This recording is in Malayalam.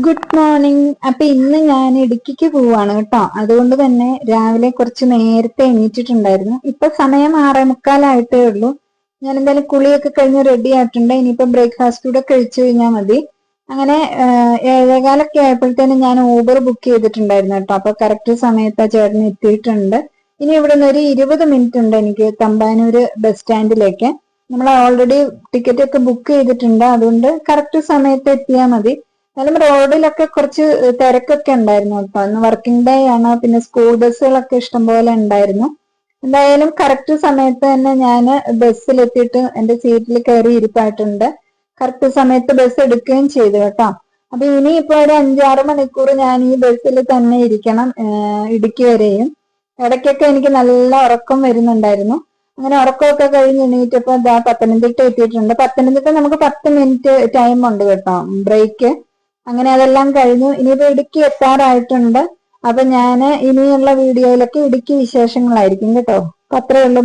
Good morning. അപ്പൊ ഇന്ന് ഞാൻ ഇടുക്കിക്ക് പോവാണ് കേട്ടോ. അതുകൊണ്ട് തന്നെ രാവിലെ കുറച്ച് നേരത്തെ എണീറ്റിട്ടുണ്ടായിരുന്നു. ഇപ്പൊ സമയം 6:45 ഉള്ളൂ. ഞാൻ എന്തായാലും കുളിയൊക്കെ കഴിഞ്ഞ് റെഡി ആയിട്ടുണ്ട്. ഇനിയിപ്പോ ബ്രേക്ക്ഫാസ്റ്റ് കൂടെ കഴിച്ചു കഴിഞ്ഞാൽ മതി. അങ്ങനെ 7:15 ആയപ്പോഴത്തേനും ഞാൻ ഊബർ ബുക്ക് ചെയ്തിട്ടുണ്ടായിരുന്നു കേട്ടോ. അപ്പൊ കറക്റ്റ് സമയത്ത് ആ ചേട്ടൻ എത്തിയിട്ടുണ്ട്. ഇനി ഇവിടെ നിന്ന് ഒരു 20 മിനിറ്റ് ഉണ്ട് എനിക്ക് തമ്പാനൂര് ബസ് സ്റ്റാൻഡിലേക്ക്. നമ്മൾ ഓൾറെഡി ടിക്കറ്റ് ഒക്കെ ബുക്ക് ചെയ്തിട്ടുണ്ട്. അതുകൊണ്ട് കറക്റ്റ് സമയത്ത് എത്തിയാൽ മതി. എന്നാലും റോഡിലൊക്കെ കുറച്ച് തിരക്കൊക്കെ ഉണ്ടായിരുന്നു കേട്ടോ. ഇന്ന് വർക്കിംഗ് ഡേ ആണ്. പിന്നെ സ്കൂൾ ബസ്സുകളൊക്കെ ഇഷ്ടംപോലെ ഉണ്ടായിരുന്നു. എന്തായാലും കറക്റ്റ് സമയത്ത് തന്നെ ഞാൻ ബസ്സിലെത്തിയിട്ട് എന്റെ സീറ്റിൽ കയറി ഇരിപ്പായിട്ടുണ്ട്. കറക്റ്റ് സമയത്ത് ബസ് എടുക്കുകയും ചെയ്തു കേട്ടോ. അപ്പൊ ഇനിയിപ്പോ ഒരു 5-6 മണിക്കൂർ ഞാൻ ഈ ബസ്സിൽ തന്നെ ഇരിക്കണം ഇടുക്കി വരെയും. ഇടയ്ക്കൊക്കെ എനിക്ക് നല്ല ഉറക്കം വരുന്നുണ്ടായിരുന്നു. അങ്ങനെ ഉറക്കമൊക്കെ കഴിഞ്ഞ് എണീറ്റപ്പോ പത്തനംതിട്ട എത്തിയിട്ടുണ്ട്. പത്തനംതിട്ട നമുക്ക് 10 മിനിറ്റ് ടൈം ഉണ്ട് കേട്ടോ, ബ്രേക്ക്. അങ്ങനെ അതെല്ലാം കഴിഞ്ഞു. ഇനിയിപ്പോ ഇടുക്കി എത്താറായിട്ടുണ്ട്. അപ്പൊ ഞാൻ ഇനിയുള്ള വീഡിയോയിലൊക്കെ ഇടുക്കി വിശേഷങ്ങളായിരിക്കും കേട്ടോ. അപ്പൊ അത്രേ ഉള്ളൂ.